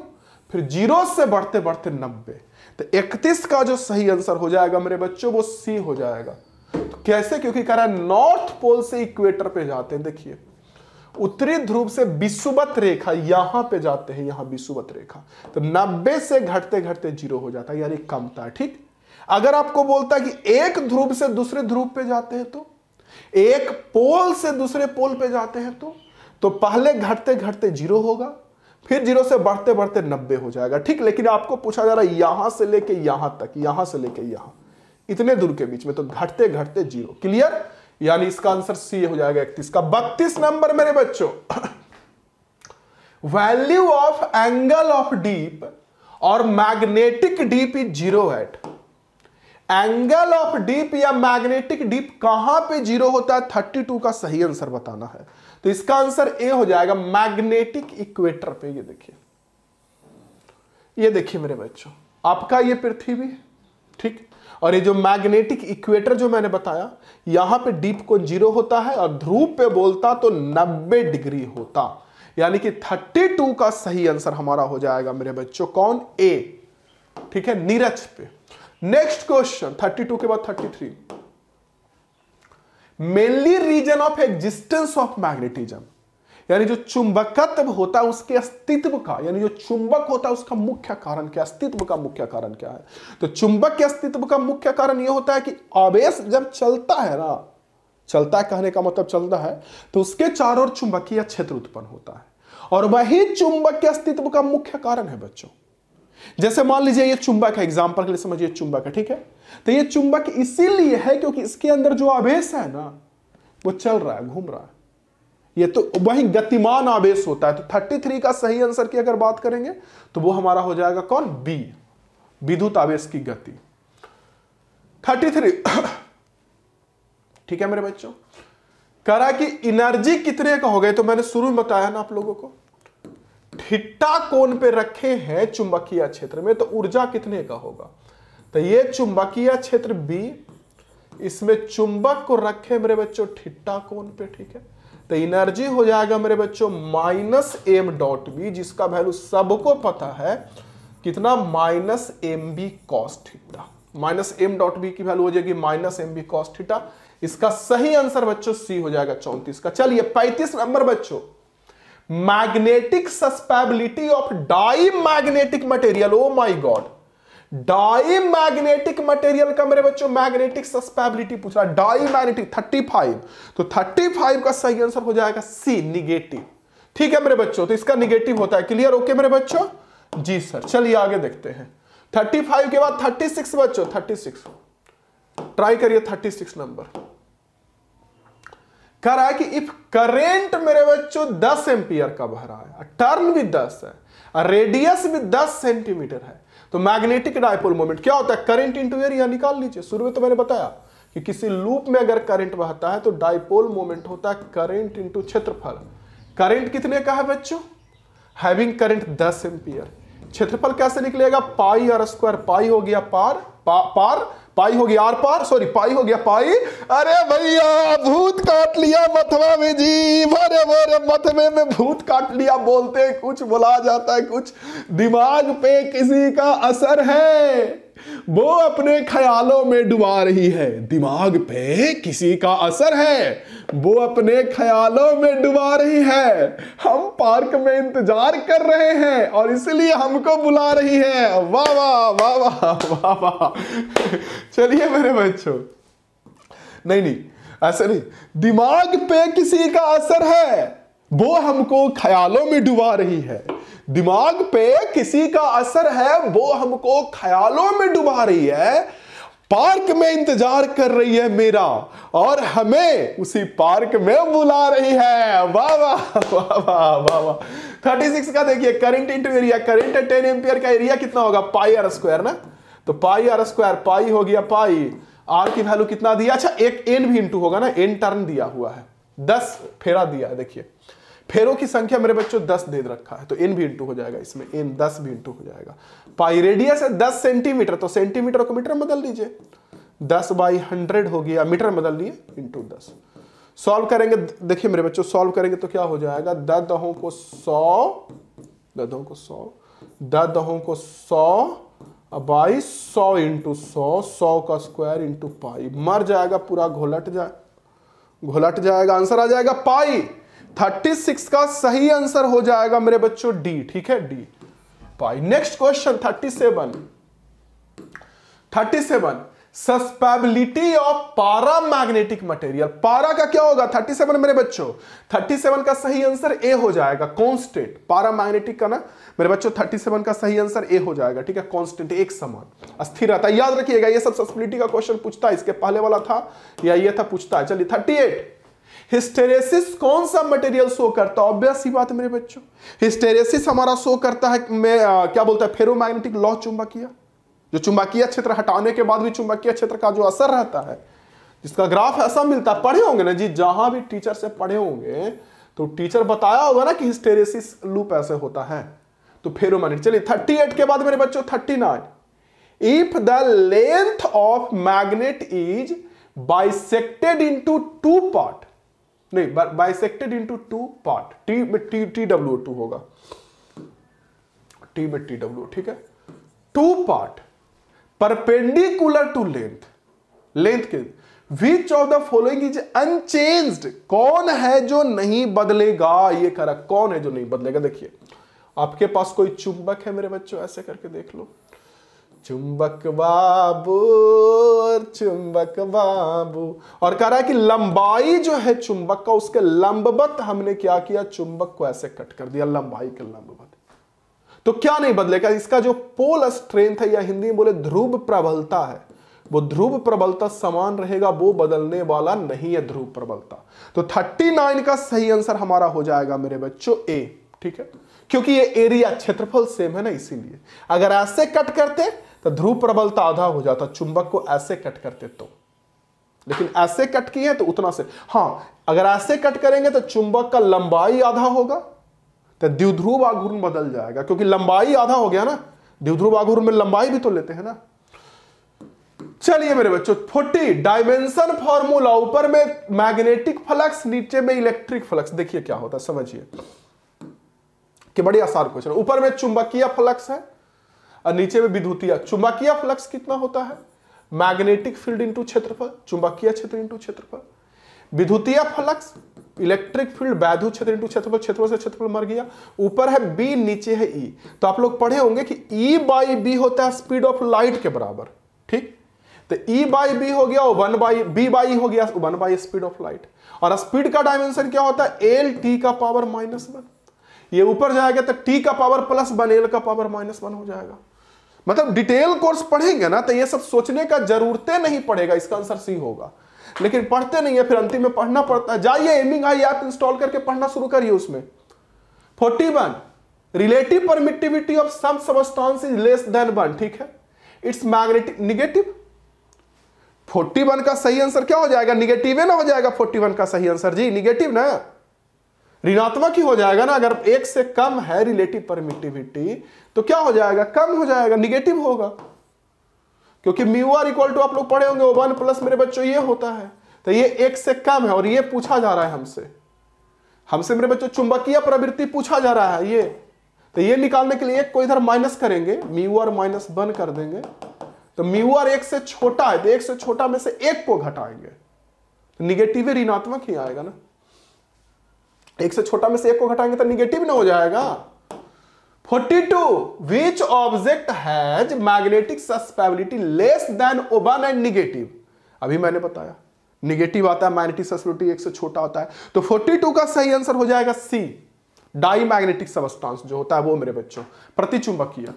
फिर 0 से बढ़ते बढ़ते 90। तो 31 का जो सही आंसर हो जाएगा मेरे बच्चों वो सी हो जाएगा। तो कैसे? क्योंकि कह रहा है नॉर्थ पोल से इक्वेटर पे जाते हैं। देखिए, उत्तरी ध्रुव से विषुवत रेखा यहां पे जाते हैं, यहां विषुवत रेखा, तो 90 से घटते घटते 0 हो जाता है, यानी कमता है। ठीक, अगर आपको बोलता है कि एक ध्रुव से दूसरे ध्रुव पे जाते हैं, तो एक पोल से दूसरे पोल पे जाते हैं, तो पहले घटते घटते 0 होगा, फिर 0 से बढ़ते बढ़ते 90 हो जाएगा। ठीक, लेकिन आपको पूछा जा रहा है यहां से लेके यहां तक, यहां से लेके यहां, इतने दूर के बीच में, तो घटते घटते 0। क्लियर? यानी इसका आंसर सी हो जाएगा 31 का। 32 नंबर मेरे बच्चों, value of angle of dip और magnetic dip is 0 at. Angle of dip या मैग्नेटिक डीप कहां पे 0 होता है? 32 का सही आंसर बताना है। तो इसका आंसर ए हो जाएगा, मैग्नेटिक इक्वेटर पे। ये देखिए, ये देखिए मेरे बच्चों, आपका ये पृथ्वी, ठीक, और ये जो मैग्नेटिक इक्वेटर जो मैंने बताया, यहां पे डीप कोण 0 होता है, और ध्रुव पे बोलता तो 90 डिग्री होता, यानी कि 32 का सही आंसर हमारा हो जाएगा मेरे बच्चों, कौन? ए। ठीक है, नीरज पे। नेक्स्ट क्वेश्चन 32 के बाद 33, mainly reason of existence of magnetism, यानी जो चुंबकत्व होता है उसके अस्तित्व का, यानी जो चुंबक होता है उसका मुख्य कारण क्या, अस्तित्व का मुख्य कारण क्या है? तो चुंबक के अस्तित्व का मुख्य कारण यह होता है कि आवेश जब चलता है ना, चलता है कहने का मतलब चलता है, तो उसके चारों ओर चुंबकीय क्षेत्र उत्पन्न होता है, और वही चुंबक के अस्तित्व का मुख्य कारण है बच्चों। जैसे मान लीजिए ये चुंबक है, एग्जांपल के लिए समझिए चुंबक है, ठीक है, तो ये चुंबक इसीलिए है क्योंकि इसके अंदर जो आवेश है ना वो चल रहा है, घूम रहा है, ये तो वही गतिमान आवेश होता है। तो 33 का सही आंसर की अगर बात करेंगे तो वो हमारा हो जाएगा कौन? बी, विद्युत आवेश की गति। 33 ठीक है मेरे बच्चों, कह रहा है कि एनर्जी कितने का हो गए, तो मैंने शुरू में बताया ना आप लोगों को, थीटा कोण पे रखे हैं चुंबकीय क्षेत्र में, तो ऊर्जा कितने का होगा? तो ये चुंबकीय क्षेत्र बी, इसमें चुंबक को रखे मेरे बच्चों थीटा कोण पे, ठीक है, तो एनर्जी हो जाएगा मेरे बच्चों -m.v, जिसका वैल्यू सबको पता है कितना, -mv cos थीटा। -m.v की वैल्यू हो जाएगी -mv cos थीटा। इसका सही आंसर बच्चों सी हो जाएगा 34 का। चलिए 35 नंबर बच्चों, magnetic susceptibility of diamagnetic material. Oh my god, diamagnetic material का मेरे बच्चों मैग्नेटिक सस्पेबिलिटी पूछ रहा है, डाई मैग्नेटिक 35, तो 35 का सही आंसर हो जाएगा सी, निगेटिव। ठीक है मेरे बच्चों, तो इसका निगेटिव होता है। क्लियर? ओके मेरे बच्चों, जी सर। चलिए आगे देखते हैं, 35 के बाद 36 बच्चों, 36 ट्राई करिए। 36 नंबर कह रहा है कि इफ करेंट मेरे बच्चों 10 एम्पियर का बह रहा है, टर्न भी 10 है, रेडियस भी 10 सेंटीमीटर है, तो मैग्नेटिक डायपोल मोमेंट क्या होता है? करंट इंटू एरिया निकाल लीजिए। शुरू में तो मैंने बताया कि किसी लूप में अगर करंट बहता है तो डायपोल मोमेंट होता है करंट इंटू क्षेत्रफल। करंट कितने का है बच्चों? Having current 10 ampere. क्षेत्रफल कैसे निकलेगा? पाई आर स्क्वायर, पाई हो गया पार, पाई हो गया आर पार, सॉरी पाई हो गया पाई। अरे भैया भूत काट लिया मथवा में जी, भरे भरे मथवे में भूत काट लिया बोलते, कुछ बोला जाता है, कुछ दिमाग पे किसी का असर है, वो अपने ख्यालों में डुबा रही है। दिमाग पे किसी का असर है, वो अपने ख्यालों में डुबा रही है। हम पार्क में इंतजार कर रहे हैं और इसलिए हमको बुला रही है। वाह वाह वाह वाह वाह वाह। चलिए मेरे बच्चों, नहीं ऐसे नहीं, दिमाग पे किसी का असर है, वो हमको ख्यालों में डुबा रही है। दिमाग पे किसी का असर है, वो हमको ख्यालों में डुबा रही है। पार्क में इंतजार कर रही है मेरा और हमें उसी पार्क में बुला रही है। वाह वाह वाह वाह वाह वाह। 36 का देखिए, current into area, current 10 ampere का एरिया कितना होगा, पाई आर स्क्वायर ना, तो पाई आर स्क्वायर, पाई हो गया पाई, आर की वैल्यू कितना दिया, अच्छा एक एन भी इंटू होगा ना, एन टर्न दिया हुआ है, 10 फेरा दिया है, देखिए फेरों की संख्या मेरे बच्चों 10 दे रखा है, तो एन भी इंटू हो जाएगा इसमें, एन 10 भी इंटू हो जाएगा। पाई रेडियस है 10 सेंटीमीटर, तो सेंटीमीटर को मीटर में बदल दीजिए, 10/100 हो गया, मीटर में बदल लिए इंटू 10। सॉल्व करेंगे, देखिए मेरे बच्चों सॉल्व करेंगे तो क्या हो जाएगा, 10 दहों को 100, 10 दहों को 100, 10 दहों को 100 100 इंटू 100, 100 का स्क्वायर इंटू पाई, मर जाएगा पूरा, घोलट जाएगा, आंसर आ जाएगा पाई। 36 का सही आंसर हो जाएगा मेरे बच्चों डी, ठीक है, D pi. Next question 37 susceptibility of paramagnetic material, पारा का क्या होगा 37 मेरे बच्चों, 37 का सही आंसर ए हो जाएगा, कांस्टेंट, पारामैग्नेटिक का ना मेरे बच्चों 37 का सही आंसर ए हो जाएगा, ठीक है, कांस्टेंट, एक समान अस्थिर रहता है, याद रखिएगा ये सब सस्पेबिलिटी का क्वेश्चन पूछता है, इसके पहले वाला था या ये था पूछता है। चलिए 38, हिस्टेरेसिस कौन सा मटेरियल शो करता है, ऑब्वियस सी बात है मेरे बच्चों, हिस्टेरेसिस हमारा शो करता है क्या बोलता है, फेरोमैग्नेटिक लॉ चुंबकीय, जो चुंबकीय क्षेत्र हटाने के बाद भी चुंबकीय क्षेत्र का जो असर रहता है, जिसका ग्राफ ऐसा मिलता है, पढ़े होंगे ना जी, जहां भी टीचर से पढ़े होंगे तो टीचर बताया होगा ना कि हिस्टेरेसिस लूप ऐसे होता है, तो फेरोमैग्नेटिक। चलिए 38 के बाद मेरे बच्चों 39, if the length of magnet is bisected into 2 part, नहीं बाइसेक्टेड इनटू 2 पार्ट, टी में TW2 होगा, टी में TW, ठीक है, 2 पार्ट परपेंडिकुलर टू लेंथ के, which of the following is unchanged, कौन है जो नहीं बदलेगा, ये करेक्ट, कौन है जो नहीं बदलेगा। देखिए आपके पास कोई चुंबक है मेरे बच्चों, ऐसे करके देख लो, चुंबक बाबू, चुंबक बाबू, और कह रहा है कि लंबाई जो है चुंबक का, उसके लंबवत हमने क्या किया, चुंबक को ऐसे कट कर दिया, लंबाई के लंबवत, तो क्या नहीं बदलेगा, इसका जो पोल स्ट्रेंथ है या हिंदी में बोले ध्रुव प्रबलता है, वो ध्रुव प्रबलता समान रहेगा, वो बदलने वाला नहीं है ध्रुव प्रबलता। तो 39 का सही आंसर हमारा हो जाएगा मेरे बच्चों ए, ठीक है, क्योंकि ये एरिया क्षेत्रफल सेम है ना, इसीलिए। अगर ऐसे कट करते तो ध्रुव प्रबलता आधा हो जाता, चुंबक को ऐसे कट करते तो, लेकिन ऐसे कट किए तो उतना से, हाँ अगर ऐसे कट करेंगे तो चुंबक का लंबाई आधा होगा, तो द्विध्रुव आघूर्ण बदल जाएगा, क्योंकि लंबाई आधा हो गया ना, द्विध्रुव आघूर्ण में लंबाई भी तो लेते हैं ना। चलिए मेरे बच्चों 40, डायमेंशन फॉर्मूला, ऊपर में मैग्नेटिक फ्लक्स, नीचे में इलेक्ट्रिक फ्लक्स, देखिए क्या होता है, समझिए कि बड़ी आसान क्वेश्चन। ऊपर में चुंबकीय फ्लक्स है और नीचे में विद्युतीय। चुंबकीय फ्लक्स कितना होता है, मैग्नेटिक फील्ड इंटू क्षेत्रफल, चुंबकीय क्षेत्र इंटू क्षेत्रफल। विद्युतीय फ्लक्स, इलेक्ट्रिक फील्ड, वैद्युत क्षेत्र इंटू क्षेत्रफल, क्षेत्रफल से क्षेत्रफल मर गया। ऊपर है बी, नीचे है ई, तो आप लोग पढ़े होंगे कि ई बाई बी होता है स्पीड ऑफ लाइट के बराबर, ठीक, तो ई बाई बी हो गया, वन बाई बी बाई हो गया 1 बाई स्पीड ऑफ लाइट, और स्पीड का डायमेंशन क्या होता है, एल टी का पावर -1, ये ऊपर जाएगा तो टी का पावर +1, एल का पावर -1 हो जाएगा। मतलब डिटेल कोर्स पढ़ेंगे ना तो ये सब सोचने का जरूरतें नहीं पड़ेगा, इसका आंसर सी होगा, लेकिन पढ़ते नहीं है, फिर अंतिम में पढ़ना पड़ता है। जाइए एमिंग आई ऐप इंस्टॉल करके पढ़ना शुरू करिए उसमें। 41, relative permittivity of some substance is less than 1, ठीक है, इट्स मैग्नेटिक निगेटिव। 41 का सही आंसर क्या हो जाएगा, निगेटिव है ना हो जाएगा 41 का सही आंसर जी, निगेटिव ना, ऋणात्मक ही हो जाएगा ना। अगर 1 से कम है रिलेटिव परमिटिविटी तो क्या हो जाएगा, कम हो जाएगा, निगेटिव होगा, क्योंकि म्यू आर इक्वल टू आप लोग पढ़े होंगे 1 प्लस मेरे बच्चों ये होता है, तो ये 1 से कम है और ये पूछा जा रहा है हमसे मेरे बच्चों चुंबकीय प्रवृत्ति पूछा जा रहा है ये, तो ये निकालने के लिए 1 को इधर माइनस करेंगे, म्यू आर -1 कर देंगे, तो म्यू आर 1 से छोटा है, तो 1 से छोटा में से 1 को घटाएंगे तो निगेटिव ऋणात्मक ही आएगा ना, 1 से छोटा में से 1 को घटाएंगे तो निगेटिव ना हो जाएगा। 42, which object has magnetic susceptibility less than 1 and negative, अभी मैंने बताया निगेटिव आता है, मैग्नेटिक सस्पेबिलिटी 1 से छोटा होता है, तो 42 का सही आंसर हो जाएगा सी, डाई मैग्नेटिक सबस्टेंस जो होता है वो मेरे बच्चों प्रतिचुंबकीय।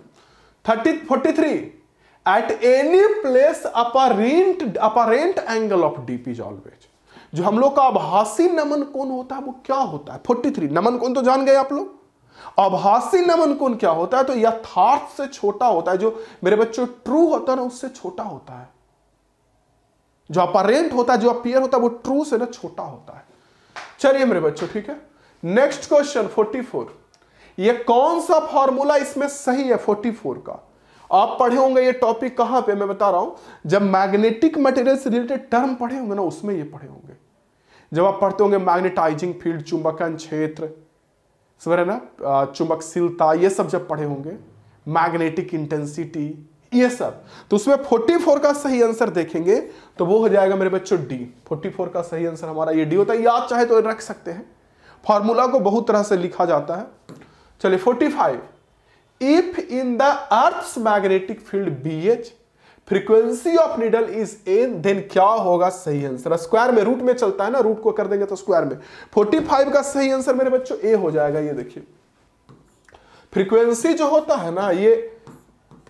43, at any place apparent angle of DP is always. जो हम लोग का आभासी नमन कोण होता है वो क्या होता है? 43। नमन कोण तो जान गए आप लोग। आभासी नमन कोण क्या होता है? तो यथार्थ से छोटा होता है। जो मेरे बच्चों ट्रू होता है ना उससे छोटा होता है। जो अपरेंट होता है, जो अपीयर होता है, वो ट्रू से ना छोटा होता है। चलिए मेरे बच्चों, ठीक है। Next question 44। ये कौन सा फॉर्मूला इसमें सही है 44 का? आप पढ़े होंगे ये टॉपिक कहां पे, मैं बता रहा हूं। जब मैग्नेटिक मटेरियल से रिलेटेड टर्म पढ़े होंगे ना, उसमें ये पढ़े होंगे। जब आप पढ़ते होंगे मैग्नेटाइजिंग फील्ड, चुंबकन क्षेत्र, समझ ना, चुंबकशीलता, ये सब जब पढ़े होंगे, मैग्नेटिक इंटेंसिटी, ये सब, तो उसमें 44 का सही आंसर देखेंगे तो वो हो जाएगा मेरे बच्चों डी। 44 का सही आंसर हमारा ये डी होता है। याद चाहे तो रख सकते हैं, फॉर्मूला को बहुत तरह से लिखा जाता है। चलिए 45। If in the earth's magnetic field BH frequency of needle is n, then क्या होगा सही आंसर? स्क्वायर में, रूट में चलता है ना, रूट को कर देंगे तो स्क्वायर में। 45 का सही आंसर मेरे बच्चों ए हो जाएगा। ये देखिए, फ्रीक्वेंसी जो होता है ना, ये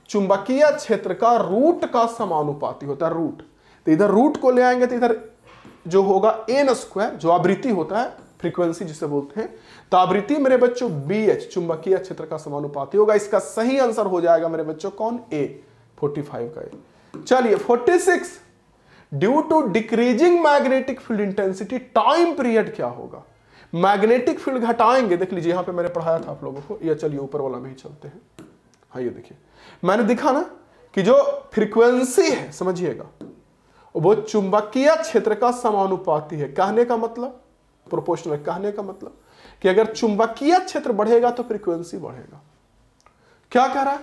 चुंबकीय क्षेत्र का रूट का समानुपाती होता है। रूट, तो इधर रूट को ले आएंगे तो इधर जो होगा एन स्क्वायर, जो आवृत्ति होता है, फ्रीक्वेंसी जिसे बोलते हैं, तो आवृत्ति मेरे बच्चों BH चुंबकीय क्षेत्र का समानुपाती होगा। इसका सही आंसर हो जाएगा मेरे बच्चों कौन? ए, 45 का ए। चलिए 46। Due to decreasing magnetic field intensity time period क्या होगा? मैग्नेटिक फील्ड घटाएंगे, देख लीजिए यहां पे मैंने पढ़ाया था आप लोगों को। या चलिए ऊपर वाला में ही चलते हैं। हाँ ये देखिए, मैंने दिखा ना कि जो फ्रीक्वेंसी है, समझिएगा, वो चुंबकीय क्षेत्र का समानुपाती है। कहने का मतलब प्रोपोर्शनल, कहने का मतलब कि अगर चुंबकीय क्षेत्र बढ़ेगा तो फ्रीक्वेंसी बढ़ेगा। क्या कह रहा है?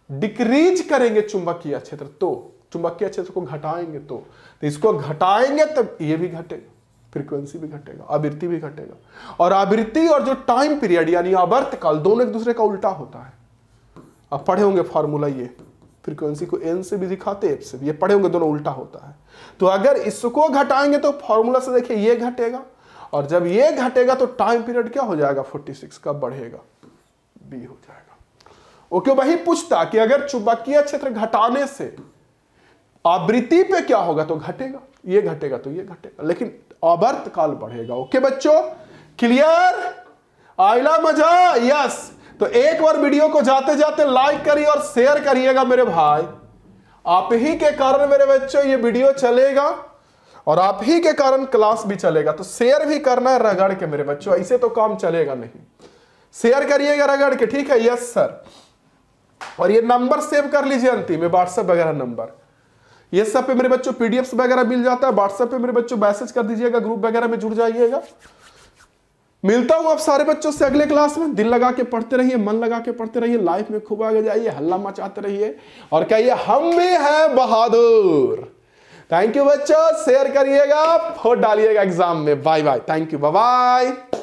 डिक्रीज करेंगे चुंबकीय क्षेत्र तो, चुंबकीय क्षेत्र को घटाएंगे तो इसको घटाएंगे तब ये भी घटेगा, फ्रीक्वेंसी भी घटेगा, आवृत्ति भी घटेगा। और आवृत्ति और जो टाइम पीरियड यानी आवर्तकाल, दोनों एक दूसरे का उल्टा होता है। आप पढ़े होंगे फॉर्मूला, ये फ्रीक्वेंसी को एन से भी दिखाते, एफ से भी, ये पढ़े होंगे, दोनों उल्टा होता है। तो अगर इसको घटाएंगे तो फॉर्मूला से देखिए ये घटेगा, और जब ये घटेगा तो टाइम पीरियड क्या हो जाएगा? 46 का बढ़ेगा, बी हो जाएगा। ओके, वही पूछता कि अगर चुंबकीय क्षेत्र घटाने से आवृत्ति पे क्या होगा, तो घटेगा, ये घटेगा तो ये घटेगा, लेकिन आवर्तकाल बढ़ेगा। ओके बच्चों, क्लियर? आइला मजा? यस। तो एक बार वीडियो को जाते जाते लाइक करिए और शेयर करिएगा मेरे भाई। आप ही के कारण मेरे बच्चों ये वीडियो चलेगा और आप ही के कारण क्लास भी चलेगा। तो शेयर भी करना है रगड़ के मेरे बच्चों, ऐसे तो काम चलेगा नहीं। शेयर करिएगा रगड़ के, ठीक है? Yes sir. और ये नंबर सेव कर लीजिए अंतिम में, व्हाट्सएप वगैरह नंबर, ये सब पे मेरे बच्चों पीडीएफ वगैरह मिल जाता है। व्हाट्सएप पे मेरे बच्चों मैसेज कर दीजिएगा, ग्रुप वगैरह में जुड़ जाइएगा। मिलता हूं आप सारे बच्चों से अगले क्लास में। दिल लगा के पढ़ते रहिए, मन लगा के पढ़ते रहिए, लाइफ में खूब आगे जाइए, हल्ला मचाते रहिए और कहिए हम भी हैं बहादुर। थैंक यू बच्चों, शेयर करिएगा, वोट डालिएगा एग्जाम में। Bye bye, thank you, bye bye.